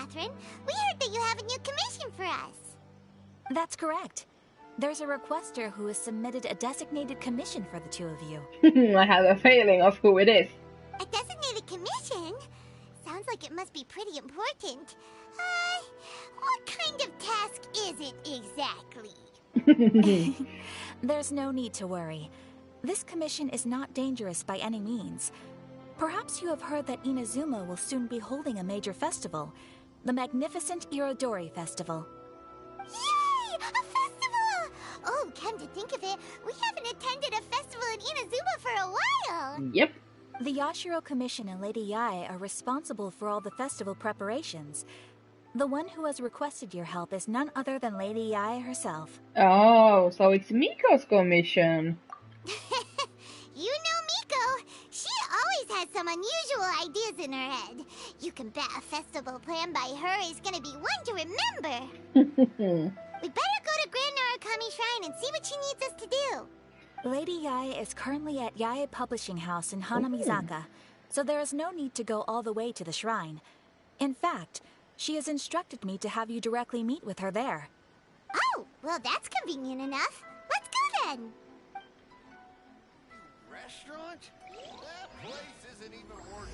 Catherine. We heard that you have a new commission for us. That's correct. There's a requester who has submitted a designated commission for the two of you. I have a feeling of who it is. A designated commission? Sounds like it must be pretty important. What kind of task is it exactly? There's no need to worry. This commission is not dangerous by any means. Perhaps you have heard that Inazuma will soon be holding a major festival, the magnificent Irodori Festival. Yay! A festival! Oh, come to think of it, we haven't attended a festival in Inazuma for a while. Yep. The Yashiro Commission and Lady Yae are responsible for all the festival preparations. The one who has requested your help is none other than Lady Yae herself. Oh, so it's Miko's commission. You know Miko. She always has some unusual ideas in her head. You can bet a festival planned by her is gonna be one to remember. We better go to Grand Narukami Shrine and see what she needs us to do. Lady Yae is currently at Yae Publishing House in Hanamizaka, so there is no need to go all the way to the shrine. In fact, she has instructed me to have you directly meet with her there. Oh, well that's convenient enough. Let's go then. Restaurant? That place isn't even worth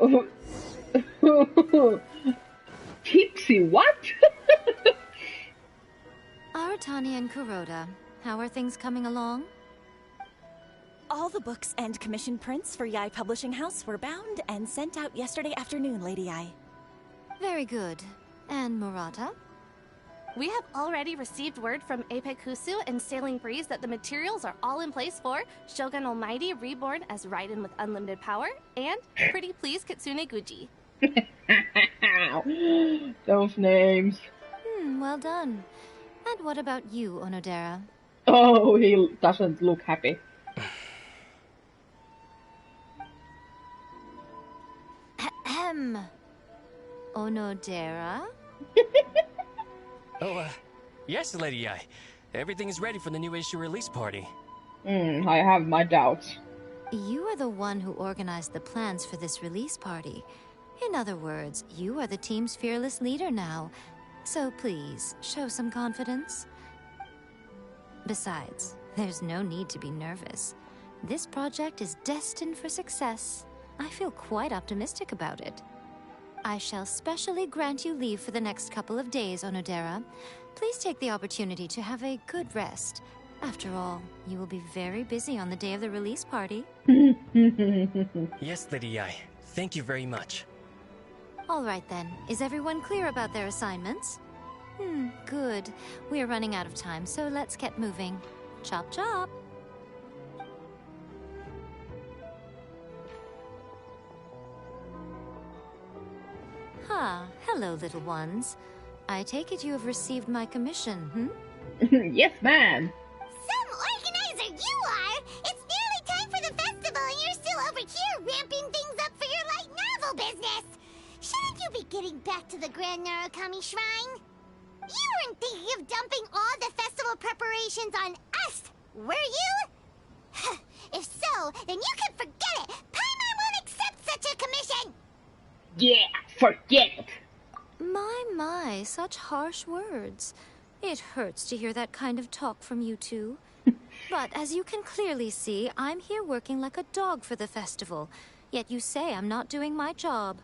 mentioning. Tipsy, what? Aratani and Kuroda, how are things coming along? All the books and commission prints for Yae Publishing House were bound and sent out yesterday afternoon, Lady Yae. Very good. And Murata? We have already received word from Apekusu and Sailing Breeze that the materials are all in place for Shogun Almighty Reborn as Raiden with Unlimited Power and Pretty Please Kitsune Guji. Those names. Well done. And what about you, Onodera? Oh, he doesn't look happy. Ahem. Onodera? Oh, yes, Lady Yae. Everything is ready for the new issue release party. I have my doubts. You are the one who organized the plans for this release party. In other words, you are the team's fearless leader now. So please, show some confidence. Besides, there's no need to be nervous. This project is destined for success. I feel quite optimistic about it. I shall specially grant you leave for the next couple of days, Onodera. Please take the opportunity to have a good rest. After all, you will be very busy on the day of the release party. Yes, Lady Yae. Thank you very much. All right then. Is everyone clear about their assignments? Good. We are running out of time, so let's get moving. Chop chop! Hello, little ones. I take it you have received my commission, Yes, ma'am. Some organizer you are! It's nearly time for the festival and you're still over here ramping things up for your light novel business! Shouldn't you be getting back to the Grand Narukami Shrine? You weren't thinking of dumping all the festival preparations on us, were you? If so, then you can forget it! Paimon won't accept such a commission! Yeah, forget it. My, such harsh words. It hurts to hear that kind of talk from you two. But as you can clearly see, I'm here working like a dog for the festival. Yet you say I'm not doing my job.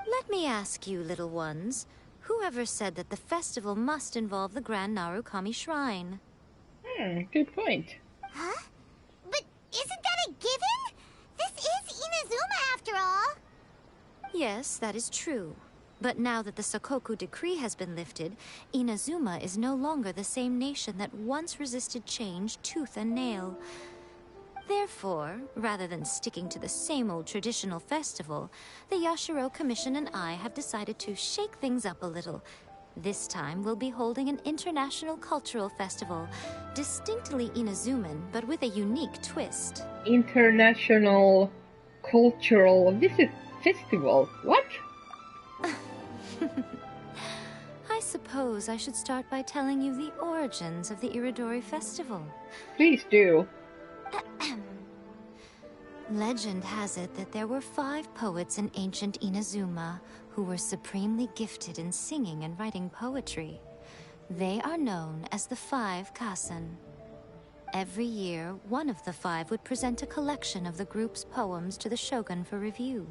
Let me ask you, little ones, whoever said that the festival must involve the Grand Narukami Shrine? Good point. Huh? But isn't that a given? This is Inazuma after all. Yes, that is true. But now that the Sakoku decree has been lifted, Inazuma is no longer the same nation that once resisted change tooth and nail. Therefore, rather than sticking to the same old traditional festival, the Yashiro Commission and I have decided to shake things up a little. This time, we'll be holding an international cultural festival, distinctly Inazuman, but with a unique twist. International cultural festival? What? I suppose I should start by telling you the origins of the Irodori festival. Please do. Legend has it that there were 5 poets in ancient Inazuma who were supremely gifted in singing and writing poetry. They are known as the 5 Kassen. Every year, one of the 5 would present a collection of the group's poems to the shogun for review,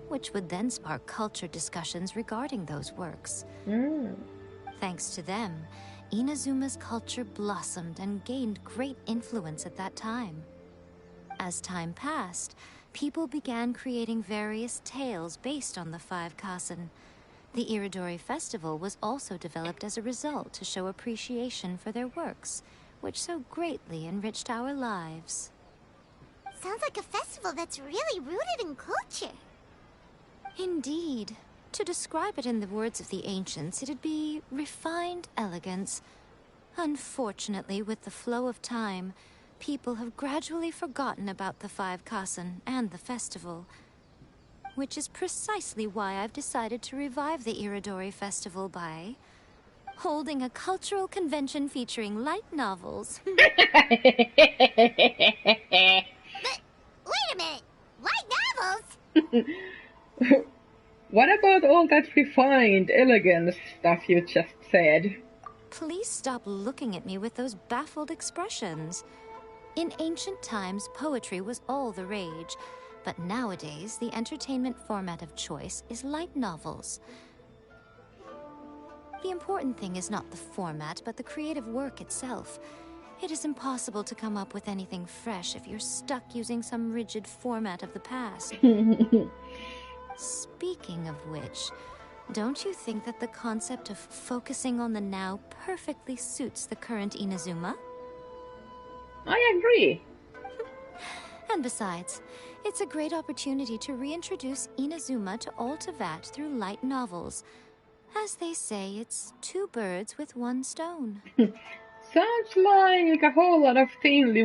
which would then spark culture discussions regarding those works. Thanks to them, Inazuma's culture blossomed and gained great influence at that time. As time passed, people began creating various tales based on the 5 Kassen. The Irodori festival was also developed as a result to show appreciation for their works, which so greatly enriched our lives. Sounds like a festival that's really rooted in culture. Indeed. To describe it in the words of the ancients, it'd be refined elegance. Unfortunately, with the flow of time, people have gradually forgotten about the 5 Kassen and the festival. Which is precisely why I've decided to revive the Irodori festival by holding a cultural convention featuring light novels. But wait a minute! Light novels? What about all that refined elegance stuff you just said? Please stop looking at me with those baffled expressions. In ancient times, poetry was all the rage, but nowadays, the entertainment format of choice is light novels. The important thing is not the format, but the creative work itself. It is impossible to come up with anything fresh if you're stuck using some rigid format of the past. Speaking of which, don't you think that the concept of focusing on the now perfectly suits the current Inazuma? I agree. And besides, it's a great opportunity to reintroduce Inazuma to all Teyvat through light novels. As they say, it's 2 birds with 1 stone. Sounds like a whole lot of thinly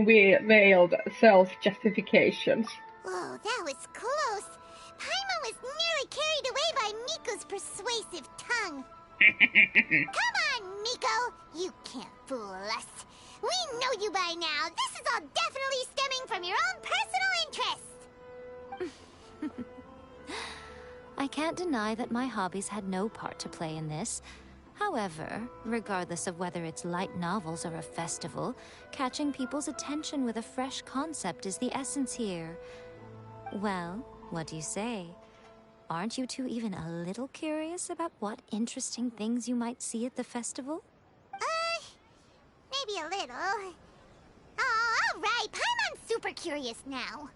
veiled self-justifications. Whoa, that was close. Paimon was nearly carried away by Miko's persuasive tongue. Come on, Miko! You can't fool us. We know you by now. This is all definitely stemming from your own personal interest. I can't deny that my hobbies had no part to play in this. However, regardless of whether it's light novels or a festival, catching people's attention with a fresh concept is the essence here. Well, what do you say? Aren't you two even a little curious about what interesting things you might see at the festival? Maybe a little. Oh, all right. Paimon's super curious now.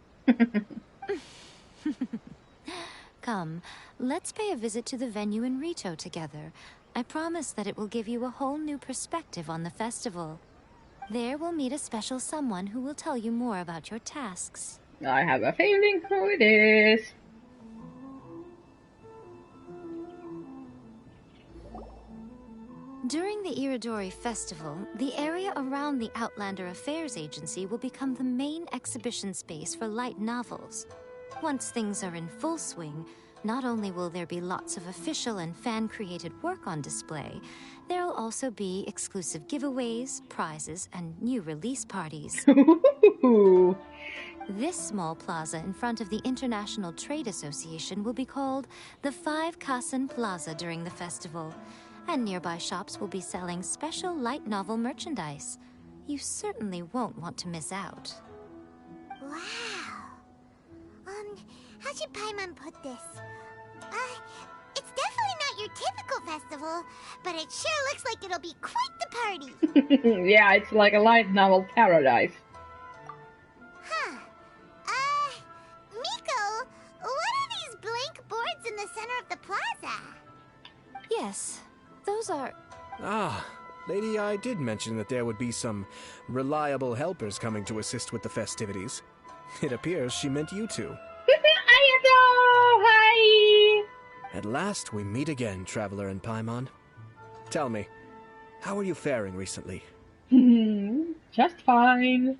Come, let's pay a visit to the venue in Rito together. I promise that it will give you a whole new perspective on the festival. There we'll meet a special someone who will tell you more about your tasks. I have a feeling who it is. During the Irodori Festival, the area around the Outlander Affairs Agency will become the main exhibition space for light novels. Once things are in full swing, not only will there be lots of official and fan-created work on display, there'll also be exclusive giveaways, prizes, and new release parties. This small plaza in front of the International Trade Association will be called the 5 Kassen Plaza during the festival, and nearby shops will be selling special light novel merchandise. You certainly won't want to miss out. Wow. How should Paimon put this? It's definitely not your typical festival, but it sure looks like it'll be quite the party. Yeah, it's like a light novel paradise. Huh. Miko, what are these blank boards in the center of the plaza? Yes, those are... Ah, Lady I did mention that there would be some reliable helpers coming to assist with the festivities. It appears she meant you two. Hi! At last we meet again, Traveler and Paimon. Tell me, how are you faring recently? Just fine.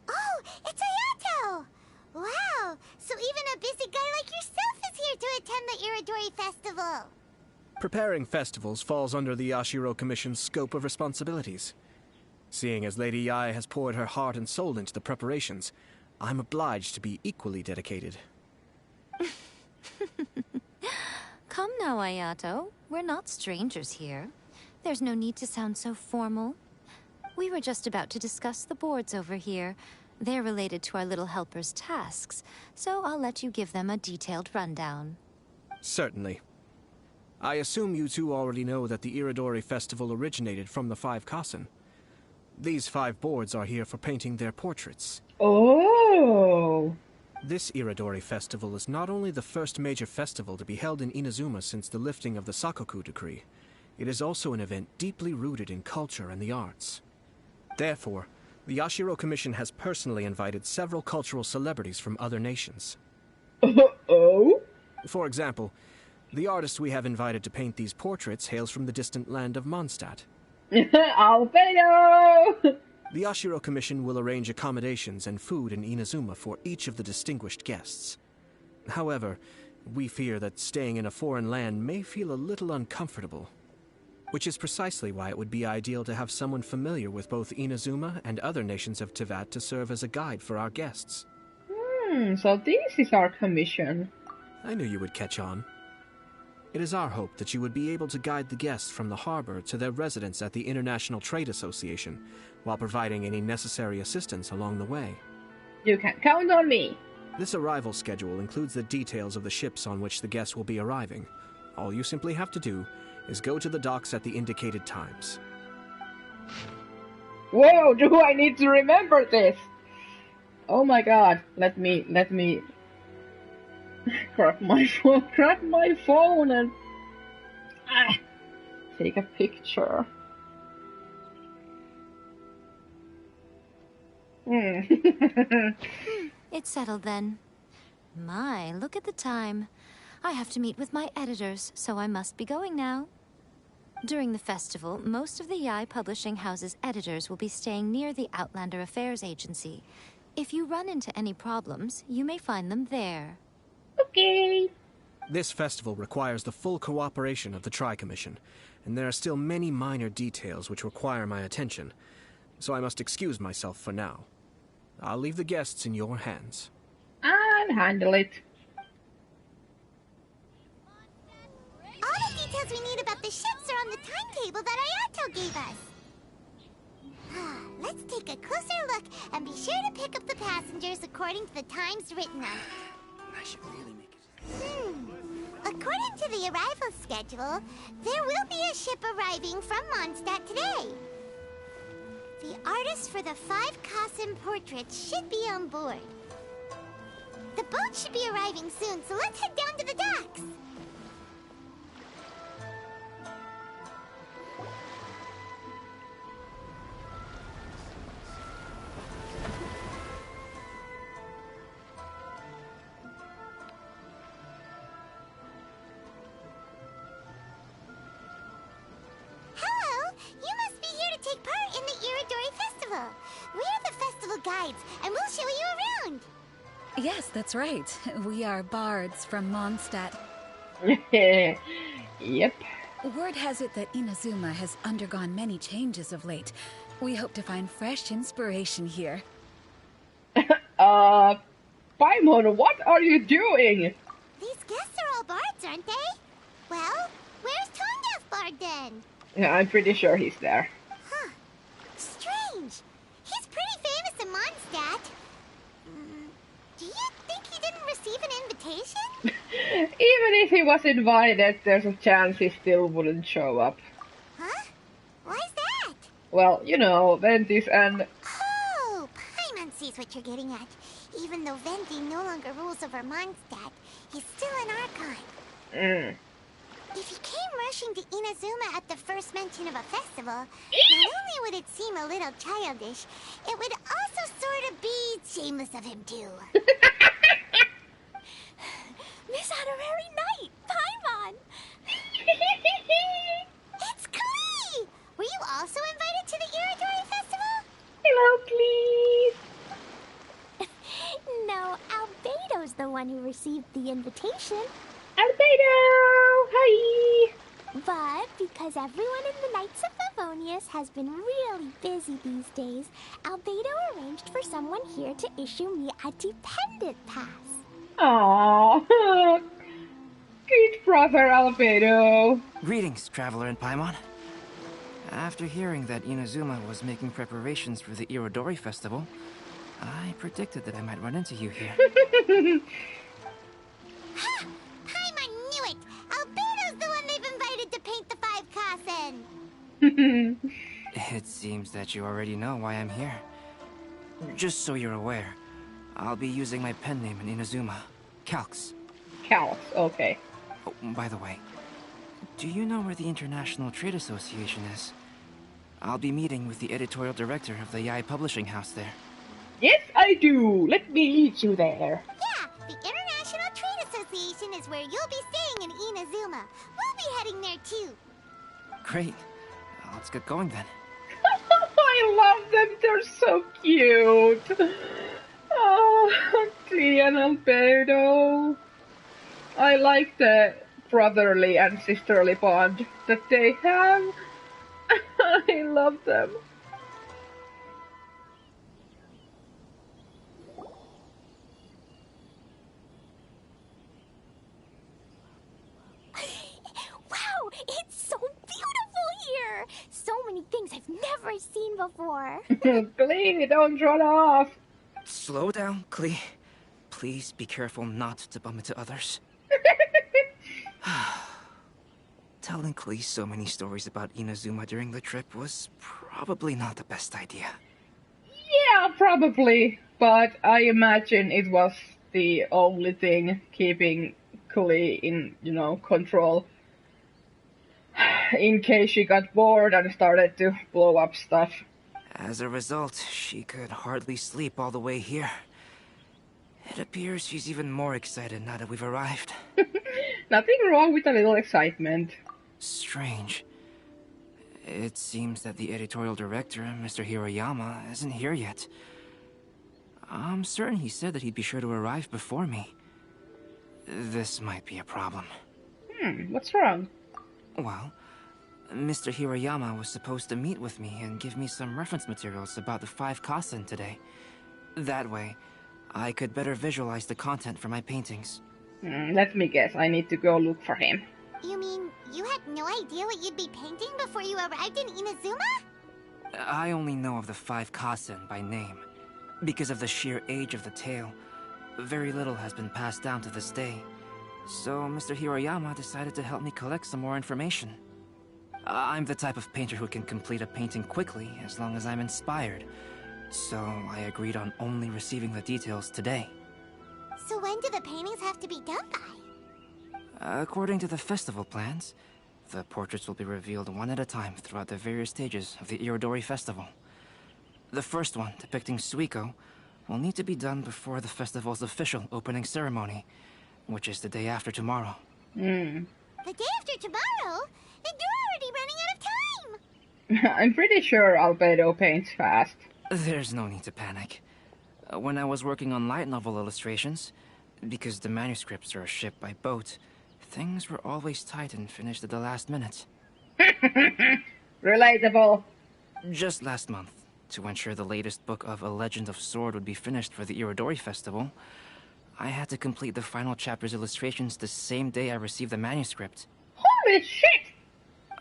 Oh, it's Ayato! Wow, so even a busy guy like yourself is here to attend the Irodori Festival. Preparing festivals falls under the Yashiro Commission's scope of responsibilities. Seeing as Lady Yae has poured her heart and soul into the preparations, I'm obliged to be equally dedicated. Come now, Ayato. We're not strangers here. There's no need to sound so formal. We were just about to discuss the boards over here. They're related to our little helper's tasks, so I'll let you give them a detailed rundown. Certainly. I assume you two already know that the Irodori festival originated from the 5 Kasen. These 5 boards are here for painting their portraits. Oh! This Irodori festival is not only the first major festival to be held in Inazuma since the lifting of the Sakoku decree, it is also an event deeply rooted in culture and the arts. Therefore, the Yashiro Commission has personally invited several cultural celebrities from other nations. Oh? For example, the artist we have invited to paint these portraits hails from the distant land of Mondstadt. Albedo! The Yashiro Commission will arrange accommodations and food in Inazuma for each of the distinguished guests. However, we fear that staying in a foreign land may feel a little uncomfortable, which is precisely why it would be ideal to have someone familiar with both Inazuma and other nations of Teyvat to serve as a guide for our guests. So this is our commission. I knew you would catch on. It is our hope that you would be able to guide the guests from the harbor to their residence at the International Trade Association, while providing any necessary assistance along the way. You can count on me. This arrival schedule includes the details of the ships on which the guests will be arriving. All you simply have to do is go to the docks at the indicated times. Whoa, do I need to remember this? Oh my god, let me grab my phone and take a picture. It's settled then. My, look at the time. I have to meet with my editors, so I must be going now. During the festival, most of the Yae Publishing House's editors will be staying near the Outlander Affairs Agency. If you run into any problems, you may find them there. Okay. This festival requires the full cooperation of the Tri-Commission, and there are still many minor details which require my attention, so I must excuse myself for now. I'll leave the guests in your hands. I'll handle it. All the details we need about the ships are on the timetable that Ayato gave us. Let's take a closer look and be sure to pick up the passengers according to the times written on it. I should really make it. According to the arrival schedule, there will be a ship arriving from Mondstadt today. The artist for the 5 Kasen portraits should be on board. The boat should be arriving soon, so let's head down to the docks. Hello! You must be here to take part in the Irodori Festival. We're the festival guides, and we'll show you around. Yes, that's right. We are bards from Mondstadt. Yep. Word has it that Inazuma has undergone many changes of late. We hope to find fresh inspiration here. Paimon, what are you doing? These guests are all bards, aren't they? Well, where's Tondef Bard then? Yeah, I'm pretty sure he's there. Huh. Strange. He's pretty famous in Mondstadt. Do you think he didn't receive an invitation? Even if he was invited, there's a chance he still wouldn't show up. Huh? Why's that? Well, you know, Venti's and... Oh, Paimon sees what you're getting at. Even though Venti no longer rules over Mondstadt, he's still an Archon. If he came rushing to Inazuma at the first mention of a festival, not only would it seem a little childish, it would also sort of be shameless of him too. Miss Honorary Knight, Paimon! It's Klee! Were you also invited to the Irodori Festival? Hello, please. No, Albedo's the one who received the invitation. Albedo! Hi! But because everyone in the Knights of the Euphonious has been really busy these days, Albedo arranged for someone here to issue me a dependent pass. Aww. Good brother, Albedo. Greetings, Traveler in Paimon. After hearing that Inazuma was making preparations for the Irodori festival, I predicted that I might run into you here. Ha! Paimon knew it! Albedo's the one they've invited to paint the 5 Kasen. It seems that you already know why I'm here. Just so you're aware, I'll be using my pen name in Inazuma, Calx. Calx, okay. Oh, by the way, do you know where the International Trade Association is? I'll be meeting with the editorial director of the Yae Publishing House there. Yes, I do. Let me lead you there. Yeah, the International Trade Association is where you'll be staying in Inazuma. We'll be heading there too. Great. Let's get going then. I love them. They're so cute. Oh, Klee and Albedo. I like the brotherly and sisterly bond that they have. I love them. Wow, it's so beautiful here! So many things I've never seen before. Klee, don't run off. Slow down, Klee. Please be careful not to bump into others. Telling Klee so many stories about Inazuma during the trip was probably not the best idea. Yeah, probably. But I imagine it was the only thing keeping Klee in, control. In case she got bored and started to blow up stuff. As a result, she could hardly sleep all the way here. It appears she's even more excited now that we've arrived. Nothing wrong with a little excitement. Strange. It seems that the editorial director, Mr. Hiroyama, isn't here yet. I'm certain he said that he'd be sure to arrive before me. This might be a problem. What's wrong? Well, Mr. Hiroyama was supposed to meet with me and give me some reference materials about the 5 Kasen today. That way, I could better visualize the content for my paintings. Let me guess, I need to go look for him. You mean you had no idea what you'd be painting before you arrived in Inazuma? I only know of the 5 Kasen by name. Because of the sheer age of the tale, very little has been passed down to this day. So Mr. Hiroyama decided to help me collect some more information. I'm the type of painter who can complete a painting quickly as long as I'm inspired. So I agreed on only receiving the details today. So when do the paintings have to be done by? According to the festival plans, the portraits will be revealed one at a time throughout the various stages of the Irodori festival. The first one, depicting Suiko, will need to be done before the festival's official opening ceremony, which is the day after tomorrow. The day after tomorrow? Then you're already running out of time! I'm pretty sure Albedo paints fast. There's no need to panic. When I was working on light novel illustrations, because the manuscripts are shipped by boat, things were always tight and finished at the last minute. Relatable. Just last month, to ensure the latest book of A Legend of Sword would be finished for the Irodori festival, I had to complete the final chapter's illustrations the same day I received the manuscript. Holy shit!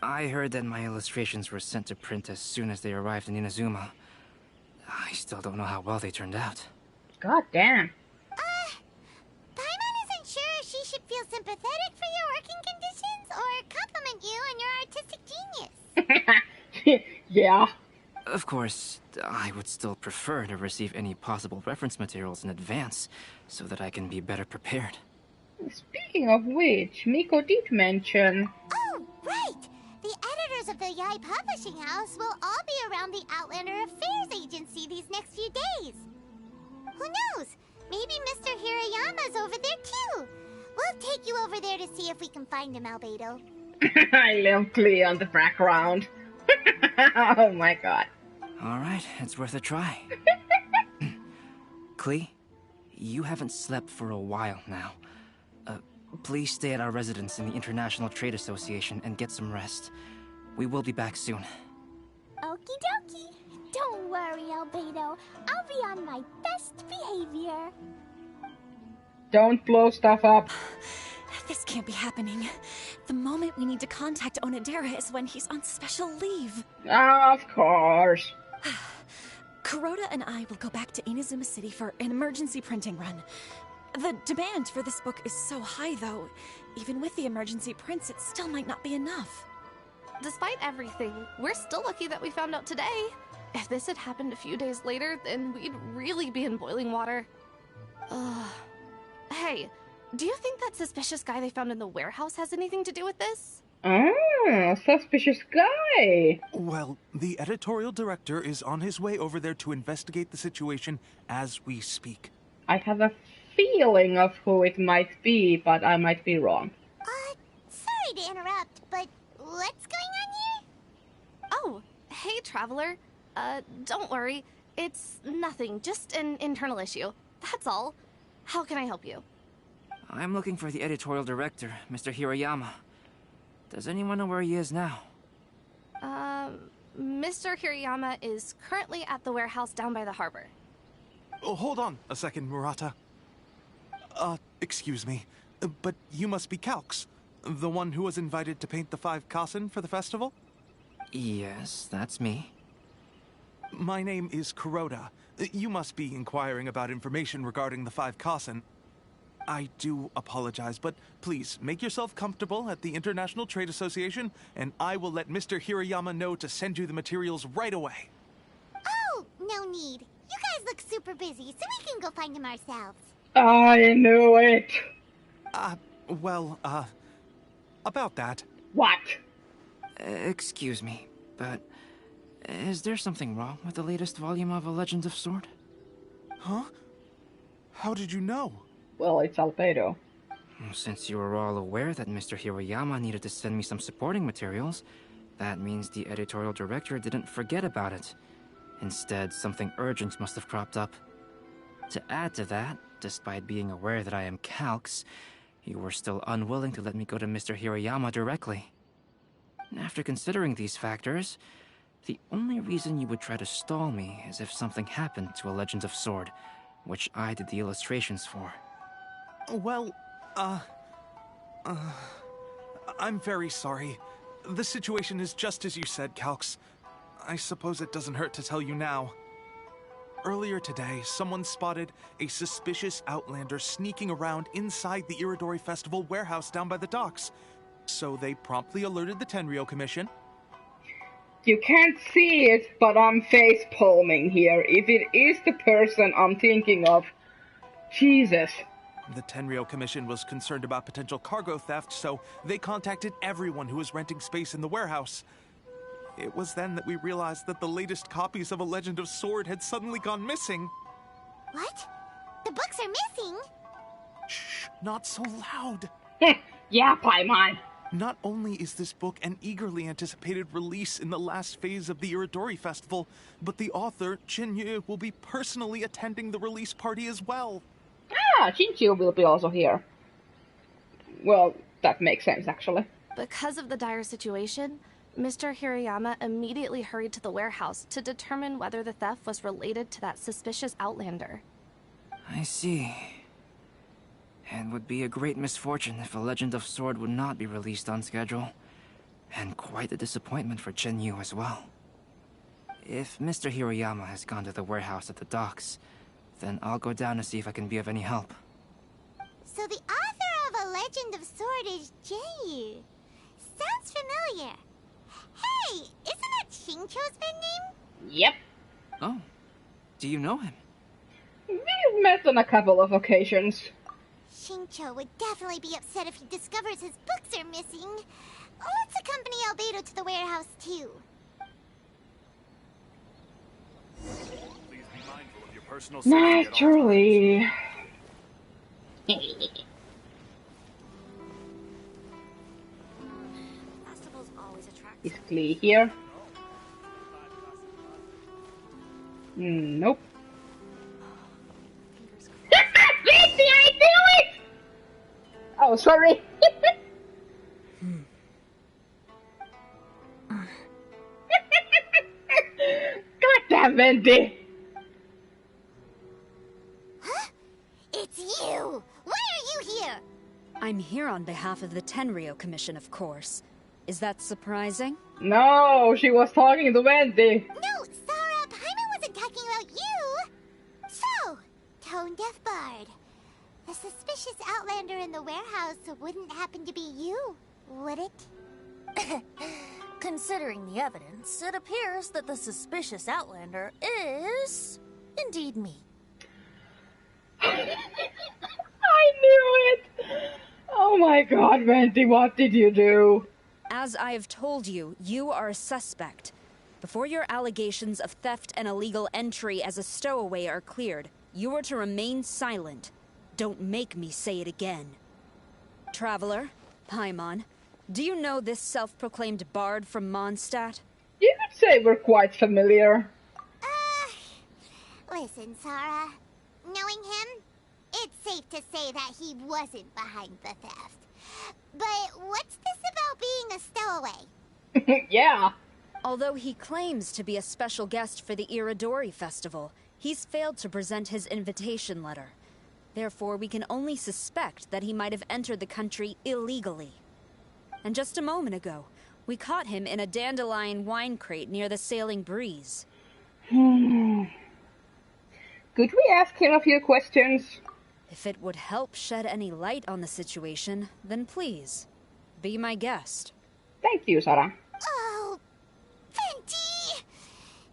I heard that my illustrations were sent to print as soon as they arrived in Inazuma. I still don't know how well they turned out. God damn. Paimon isn't sure if she should feel sympathetic for your working conditions or compliment you on your artistic genius. Yeah. Of course, I would still prefer to receive any possible reference materials in advance, so that I can be better prepared. Speaking of which, Miko did mention... Oh, right! The editors of the Yae Publishing House will all be around the Outlander Affairs Agency these next few days. Who knows? Maybe Mr. Hirayama's over there too. We'll take you over there to see if we can find him, Albedo. I love Klee on the background. Oh my god. Alright, it's worth a try. Klee, you haven't slept for a while now. Please stay at our residence in the International Trade Association and get some rest. We will be back soon. Okie dokie. Don't worry, Albedo. I'll be on my best behavior. Don't blow stuff up. This can't be happening. The moment we need to contact Onodera is when he's on special leave. Of course. Kuroda and I will go back to Inazuma City for an emergency printing run. The demand for this book is so high, though. Even with the emergency prints, it still might not be enough. Despite everything, we're still lucky that we found out today. If this had happened a few days later, then we'd really be in boiling water. Hey, do you think that suspicious guy they found in the warehouse has anything to do with this? Ah, suspicious guy. Well, the editorial director is on his way over there to investigate the situation as we speak. I have a feeling of who it might be, but I might be wrong. Sorry to interrupt, but what's going on here? Oh, hey, Traveler. Don't worry. It's nothing, just an internal issue. That's all. How can I help you? I'm looking for the editorial director, Mr. Hiroyama. Does anyone know where he is now? Mr. Hiroyama is currently at the warehouse down by the harbor. Oh, hold on a second, Murata. Excuse me, but you must be Calx, the one who was invited to paint the 5 Kasen for the festival? Yes, that's me. My name is Kuroda. You must be inquiring about information regarding the 5 Kasen. I do apologize, but please make yourself comfortable at the International Trade Association, and I will let Mr. Hiroyama know to send you the materials right away. Oh, no need. You guys look super busy, so we can go find them ourselves. I knew it. About that. What? Excuse me, but is there something wrong with the latest volume of A Legend of Sword? Huh? How did you know? Well, it's Albedo. Since you were all aware that Mr. Hiroyama needed to send me some supporting materials, that means the editorial director didn't forget about it. Instead, something urgent must have cropped up. To add to that, despite being aware that I am Calx, you were still unwilling to let me go to Mr. Hiroyama directly. After considering these factors, the only reason you would try to stall me is if something happened to A Legend of Sword, which I did the illustrations for. Well, I'm very sorry. The situation is just as you said, Calx. I suppose it doesn't hurt to tell you now. Earlier today, someone spotted a suspicious outlander sneaking around inside the Irodori Festival warehouse down by the docks. So they promptly alerted the Tenryo Commission. You can't see it, but I'm facepalming here. If it is the person I'm thinking of, Jesus. The Tenryo Commission was concerned about potential cargo theft, so they contacted everyone who was renting space in the warehouse. It was then that we realized that the latest copies of A Legend of Sword had suddenly gone missing. What? The books are missing? Shh, not so loud. Yeah, Paimon. Not only is this book an eagerly anticipated release in the last phase of the Irodori Festival, but the author, Chin-Yu, will be personally attending the release party as well. Ah, Chin-Yu will be also here. Well, that makes sense, actually. Because of the dire situation, Mr. Hiroyama immediately hurried to the warehouse to determine whether the theft was related to that suspicious outlander. I see. It would be a great misfortune if A Legend of Sword would not be released on schedule. And quite a disappointment for Chin-Yu as well. If Mr. Hiroyama has gone to the warehouse at the docks, then I'll go down to see if I can be of any help. So the author of A Legend of Sword is Jay. Sounds familiar. Hey, isn't that Xingqiu's pen name? Yep. Oh, do you know him? We've met on a couple of occasions. Xingqiu would definitely be upset if he discovers his books are missing. Let's accompany Albedo to the warehouse, too. Please be mindful of your personal safety at all Naturally. Is Klee here? Nope. Venti, I knew it! Oh, sorry. Venti! Huh? It's you! Why are you here? I'm here on behalf of the Tenryou Commission, of course. Is that surprising? No, she was talking to Venti. No, Sarah, Paimon wasn't talking about you! So, Tone Deaf Bard. The suspicious outlander in the warehouse wouldn't happen to be you, would it? Considering the evidence, it appears that the suspicious outlander is indeed me. I knew it! Oh my god, Venti, what did you do? As I have told you, you are a suspect. Before your allegations of theft and illegal entry as a stowaway are cleared, you are to remain silent. Don't make me say it again. Traveler, Paimon, do you know this self-proclaimed bard from Mondstadt? You could say we're quite familiar. Listen, Sarah. Knowing him, it's safe to say that he wasn't behind the theft. But what's this about being a stowaway? Yeah. Although he claims to be a special guest for the Irodori festival, he's failed to present his invitation letter. Therefore, we can only suspect that he might have entered the country illegally. And just a moment ago, we caught him in a dandelion wine crate near the Sailing Breeze. Could we ask him a few questions? If it would help shed any light on the situation, then please, be my guest. Thank you, Sarah. Oh, Venti!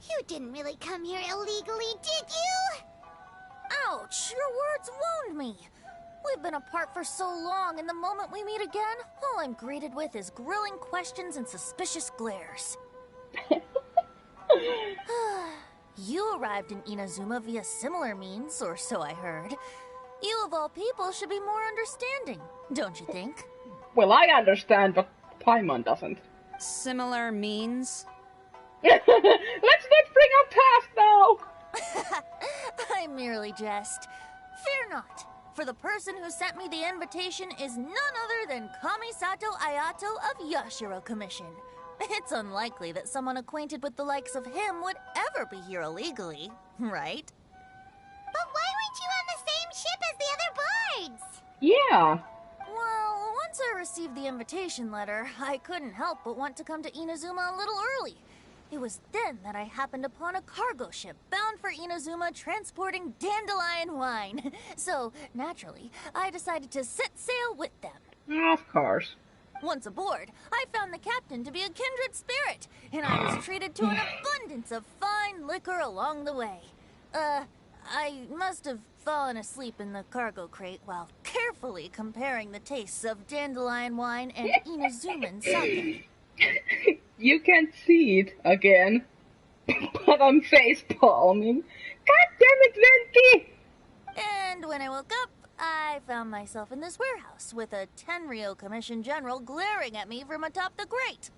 You didn't really come here illegally, did you? Ouch! Your words wound me. We've been apart for so long, and the moment we meet again, all I'm greeted with is grilling questions and suspicious glares. You arrived in Inazuma via similar means, or so I heard. You of all people should be more understanding, don't you think? Well, I understand, but Paimon doesn't. Similar means? Let's not bring up past now! I merely jest. Fear not, for the person who sent me the invitation is none other than Kamisato Ayato of Yashiro Commission. It's unlikely that someone acquainted with the likes of him would ever be here illegally, right? But why weren't you on the same ship as the other bards? Yeah. Well, once I received the invitation letter, I couldn't help but want to come to Inazuma a little early. It was then that I happened upon a cargo ship bound for Inazuma transporting dandelion wine. So, naturally, I decided to set sail with them. Of course. Once aboard, I found the captain to be a kindred spirit, and I was treated to an abundance of fine liquor along the way. I must have fallen asleep in the cargo crate while carefully comparing the tastes of dandelion wine and Inazuman sake. You can't see it again, but I'm facepalming. God damn it, Venti! And when I woke up, I found myself in this warehouse with a Tenryou Commission general glaring at me from atop the grate.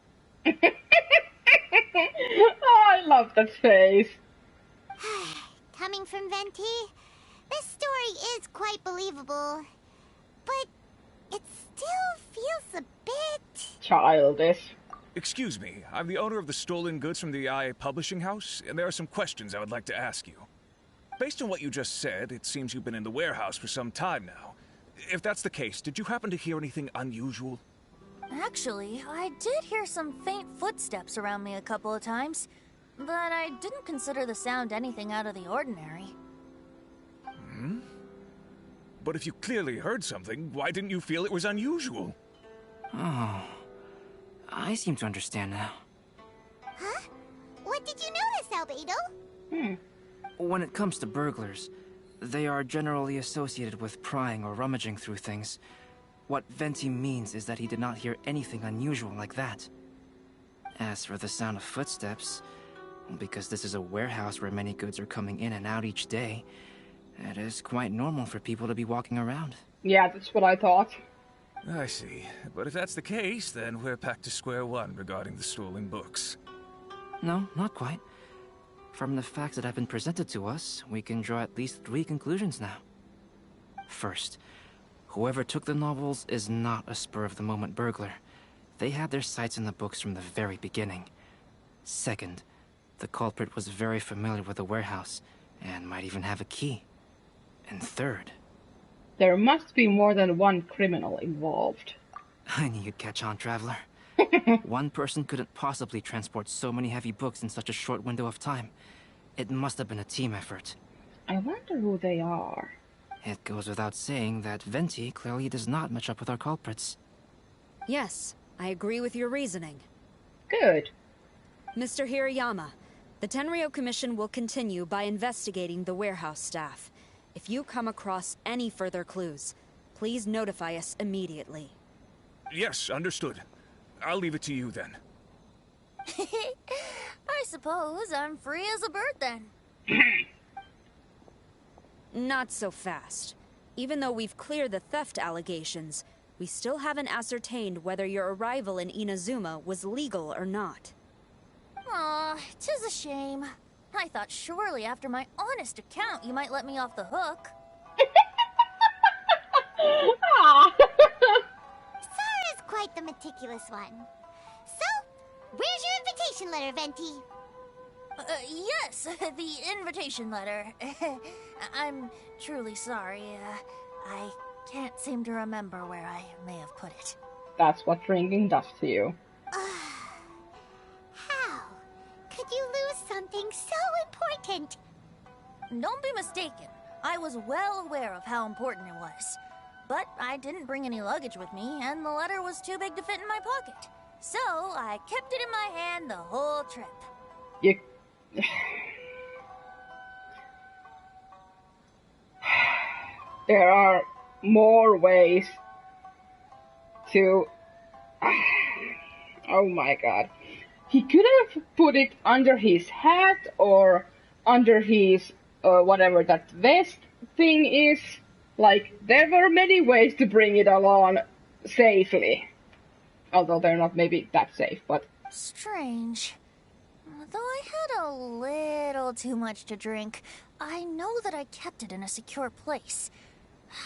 Oh, I love that face. Coming from Venti, this story is quite believable, but it still feels a bit... childish. Excuse me, I'm the owner of the stolen goods from the IA publishing house, and there are some questions I would like to ask you. Based on what you just said, it seems you've been in the warehouse for some time now. If that's the case, did you happen to hear anything unusual? Actually, I did hear some faint footsteps around me a couple of times, but I didn't consider the sound anything out of the ordinary. Hmm? But if you clearly heard something, why didn't you feel it was unusual? Oh, I seem to understand now. Huh? What did you notice, Albedo? When it comes to burglars, they are generally associated with prying or rummaging through things. What Venti means is that he did not hear anything unusual like that. As for the sound of footsteps, because this is a warehouse where many goods are coming in and out each day, it is quite normal for people to be walking around. Yeah, that's what I thought. I see. But if that's the case, then we're back to square one regarding the stolen books. No, not quite. From the facts that have been presented to us, we can draw at least 3 conclusions now. First, whoever took the novels is not a spur-of-the-moment burglar. They had their sights in the books from the very beginning. Second, the culprit was very familiar with the warehouse, and might even have a key. And third... There must be more than one criminal involved. I knew you'd catch on, Traveler. One person couldn't possibly transport so many heavy books in such a short window of time. It must have been a team effort. I wonder who they are. It goes without saying that Venti clearly does not match up with our culprits. Yes, I agree with your reasoning. Good. Mr. Hirayama, the Tenryo Commission will continue by investigating the warehouse staff. If you come across any further clues, please notify us immediately. Yes, understood. I'll leave it to you then. I suppose I'm free as a bird then. Not so fast. Even though we've cleared the theft allegations, we still haven't ascertained whether your arrival in Inazuma was legal or not. Aw, 'tis a shame. I thought surely after my honest account you might let me off the hook. Sara's quite the meticulous one. So, where's your invitation letter, Venti? Yes, the invitation letter. I'm truly sorry. I can't seem to remember where I may have put it. That's what drinking does to you. How could you lose something so important? Don't be mistaken. I was well aware of how important it was. But I didn't bring any luggage with me, and the letter was too big to fit in my pocket. So I kept it in my hand the whole trip. You... There are more ways to... Oh my god. He could have put it under his hat or under his whatever that vest thing is. Like, there were many ways to bring it along safely. Although they're not maybe that safe, but... Strange. Though I had a little too much to drink, I know that I kept it in a secure place.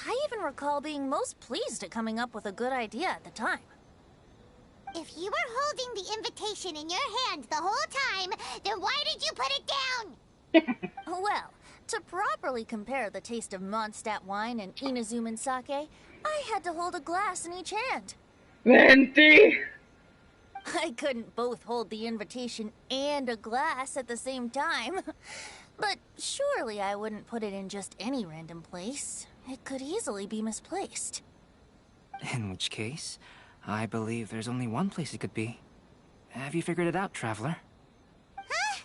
I even recall being most pleased at coming up with a good idea at the time. If you were holding the invitation in your hand the whole time, then why did you put it down? Well, to properly compare the taste of Mondstadt wine and Inazuman sake, I had to hold a glass in each hand. Venti! I couldn't both hold the invitation and a glass at the same time. But surely I wouldn't put it in just any random place. It could easily be misplaced. In which case, I believe there's only one place it could be. Have you figured it out, Traveler? Huh?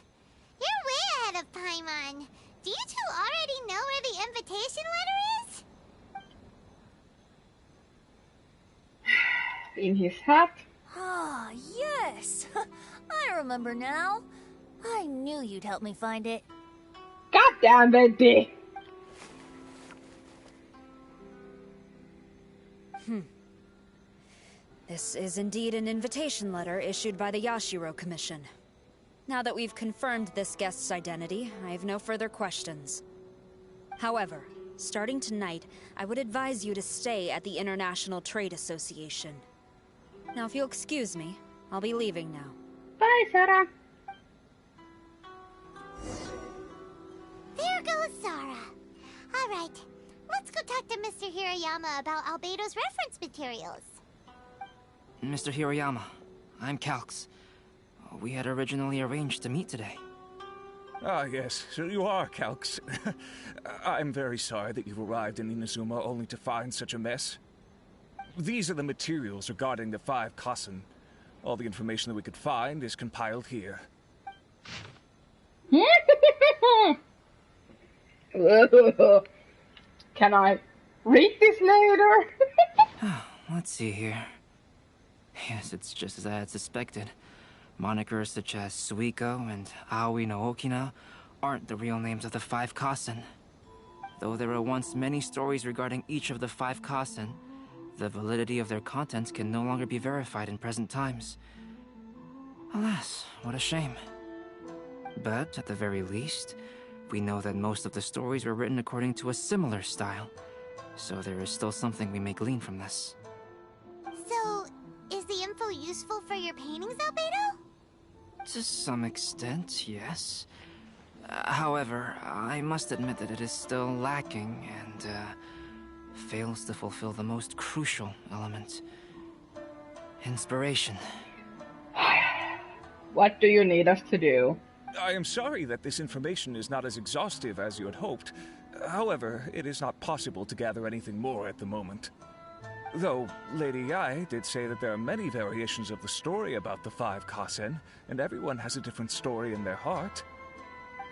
You're way ahead of Paimon. Do you two already know where the invitation letter is? In his hat? Ah, yes! I remember now. I knew you'd help me find it. Goddamn, Venti! This is indeed an invitation letter issued by the Yashiro Commission. Now that we've confirmed this guest's identity, I have no further questions. However, starting tonight, I would advise you to stay at the International Trade Association. Now, if you'll excuse me, I'll be leaving now. Bye, Sarah. There goes Zara. All right, let's go talk to Mr. Hirayama about Albedo's reference materials. Mr. Hirayama, I'm Calx. We had originally arranged to meet today. Ah, yes, so you are Calx. I'm very sorry that you've arrived in Inazuma only to find such a mess. These are the materials regarding the 5 Kassen. All the information that we could find is compiled here. Can I read this later? Let's see here. Yes, it's just as I had suspected. Monikers such as Suiko and Aoi no Okina aren't the real names of the 5 Kassen. Though there were once many stories regarding each of the 5 Kassen, the validity of their contents can no longer be verified in present times. Alas, what a shame. But at the very least, we know that most of the stories were written according to a similar style, so there is still something we may glean from this. So, is the info useful for your paintings, Albedo? To some extent, yes. However, I must admit that it is still lacking and fails to fulfill the most crucial element. Inspiration. What do you need us to do? I am sorry that this information is not as exhaustive as you had hoped. However, it is not possible to gather anything more at the moment. Though, Lady Yai did say that there are many variations of the story about the 5 Kasen, and everyone has a different story in their heart.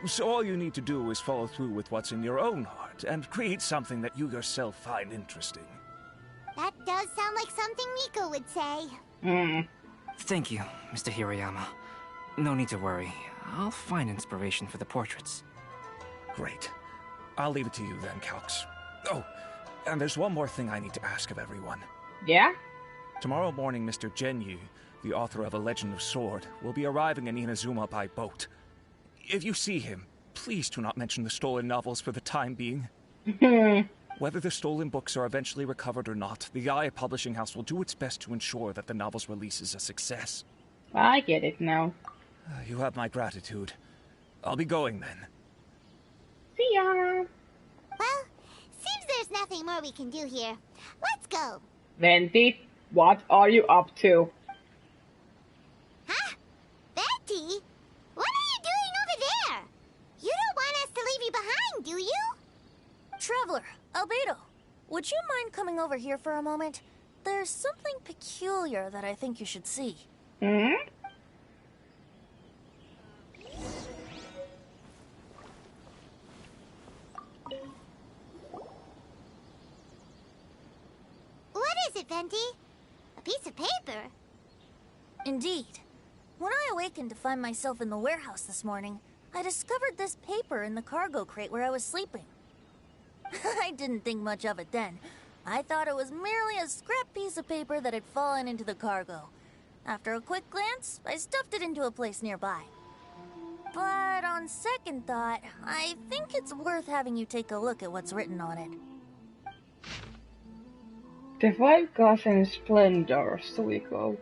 So all you need to do is follow through with what's in your own heart, and create something that you yourself find interesting. That does sound like something Miko would say. Thank you, Mr. Hirayama. No need to worry. I'll find inspiration for the portraits. Great. I'll leave it to you then, Calx. Oh, and there's one more thing I need to ask of everyone. Yeah? Tomorrow morning, Mr. Genyu, the author of A Legend of Sword, will be arriving in Inazuma by boat. If you see him, please do not mention the stolen novels for the time being. Whether the stolen books are eventually recovered or not, the Yae Publishing House will do its best to ensure that the novel's release is a success. I get it now. You have my gratitude. I'll be going then. See ya! Well, seems there's nothing more we can do here. Let's go. Venti, what are you up to? Huh? Venti? What are you doing over there? You don't want us to leave you behind, do you? Traveler, Albedo, would you mind coming over here for a moment? There's something peculiar that I think you should see. What is it, Venti? A piece of paper? Indeed. When I awakened to find myself in the warehouse this morning, I discovered this paper in the cargo crate where I was sleeping. I didn't think much of it then. I thought it was merely a scrap piece of paper that had fallen into the cargo. After a quick glance, I stuffed it into a place nearby. But on second thought, I think it's worth having you take a look at what's written on it. The 5 Kasen splendor, Suiko.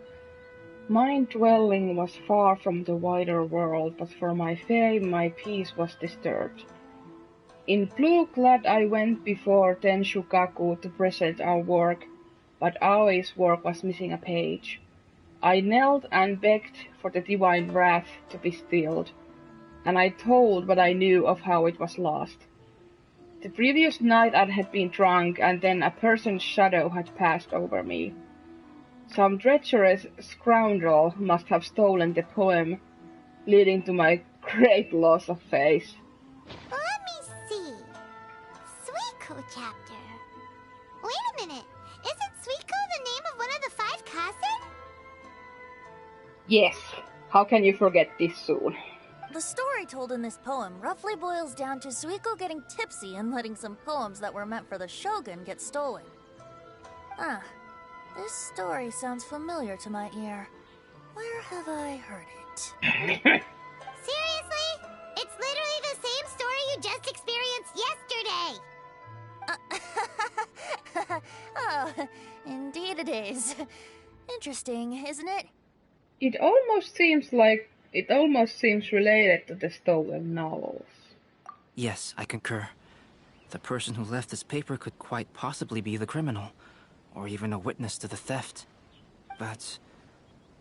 My dwelling was far from the wider world, but for my fame my peace was disturbed. In blue clad I went before Tenshukaku to present our work, but Aoi's work was missing a page. I knelt and begged for the divine wrath to be stilled, and I told what I knew of how it was lost. The previous night I had been drunk, and then a person's shadow had passed over me. Some treacherous scoundrel must have stolen the poem, leading to my great loss of faith. Let me see. Suiko chapter. Wait a minute. Isn't Suiko the name of one of the 5 Kasen? Yes. How can you forget this soon? The story told in this poem roughly boils down to Suiko getting tipsy and letting some poems that were meant for the shogun get stolen. This story sounds familiar to my ear. Where have I heard it? Seriously? It's literally the same story you just experienced yesterday! Oh, indeed it is. Interesting, isn't it? It almost seems related to the stolen novels. Yes, I concur. The person who left this paper could quite possibly be the criminal, or even a witness to the theft. But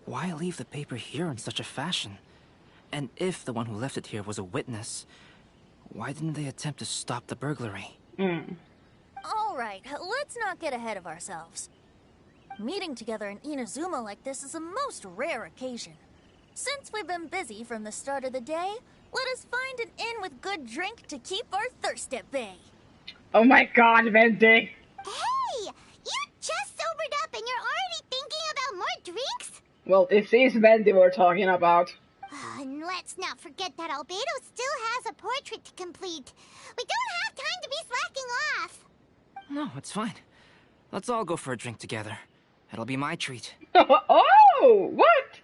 why leave the paper here in such a fashion? And if the one who left it here was a witness, why didn't they attempt to stop the burglary? Alright, let's not get ahead of ourselves. Meeting together in Inazuma like this is a most rare occasion. Since we've been busy from the start of the day, let us find an inn with good drink to keep our thirst at bay. Oh my god, Venti! Hey! You just sobered up and you're already thinking about more drinks? Well, this is Venti we're talking about. And let's not forget that Albedo still has a portrait to complete. We don't have time to be slacking off. No, it's fine. Let's all go for a drink together. It'll be my treat. Oh, what?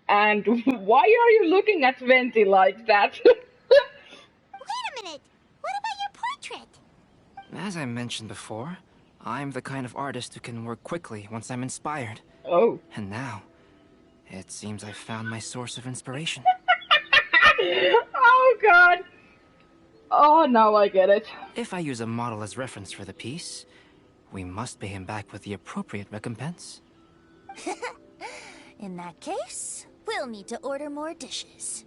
And why are you looking at Venti like that? Wait a minute. What about your portrait? As I mentioned before, I'm the kind of artist who can work quickly once I'm inspired. Oh. And now, It seems I found my source of inspiration. Oh god! Oh, now I get it. If I use a model as reference for the piece, we must pay him back with the appropriate recompense. In that case, we'll need to order more dishes.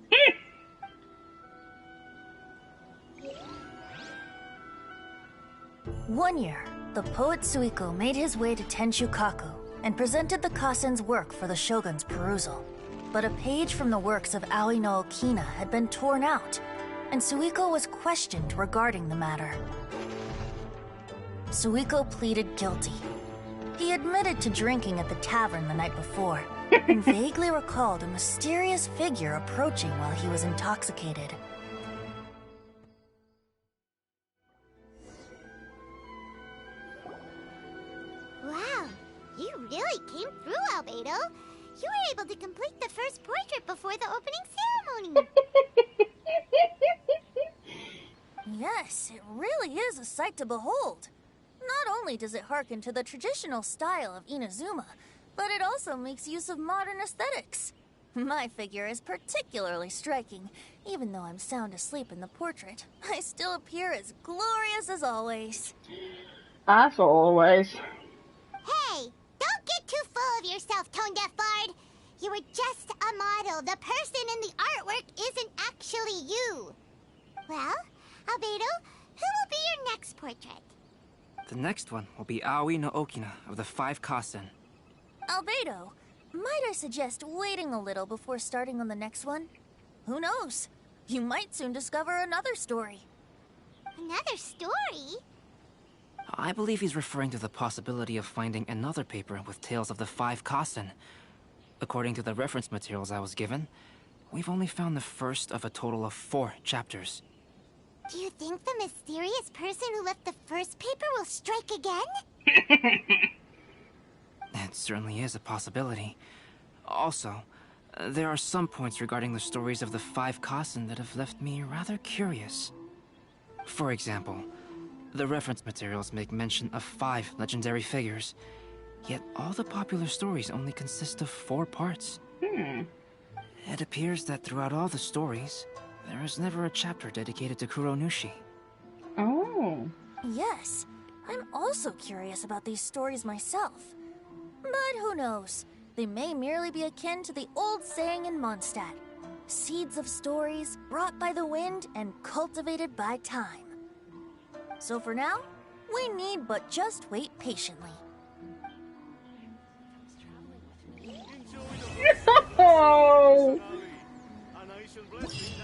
One year, the poet Suiko made his way to Tenshukaku and presented the Kasen's work for the shogun's perusal. But a page from the works of Aoi no Okina had been torn out, and Suiko was questioned regarding the matter. Suiko pleaded guilty. He admitted to drinking at the tavern the night before, and vaguely recalled a mysterious figure approaching while he was intoxicated. Wow, you really came through, Albedo. You were able to complete the first portrait before the opening ceremony. Yes, it really is a sight to behold. Not only does it harken to the traditional style of Inazuma, but it also makes use of modern aesthetics. My figure is particularly striking. Even though I'm sound asleep in the portrait, I still appear as glorious as always. As always. Hey, don't get too full of yourself, Tone Deaf Bard. You were just a model. The person in the artwork isn't actually you. Well, Albedo, who will be your next portrait? The next one will be Aoi no Okina of the 5 Kasen. Albedo, might I suggest waiting a little before starting on the next one? Who knows? You might soon discover another story. Another story? I believe he's referring to the possibility of finding another paper with tales of the 5 Kasen. According to the reference materials I was given, we've only found the first of a total of 4 chapters. Do you think the mysterious person who left the first paper will strike again? It certainly is a possibility. Also, there are some points regarding the stories of the 5 Kasen that have left me rather curious. For example, the reference materials make mention of 5 legendary figures, yet all the popular stories only consist of 4 parts. It appears that throughout all the stories, there is never a chapter dedicated to Kuronushi. Oh. Yes, I'm also curious about these stories myself. But who knows? They may merely be akin to the old saying in Mondstadt. Seeds of stories brought by the wind and cultivated by time. So for now, we need but just wait patiently. No! A nation blessing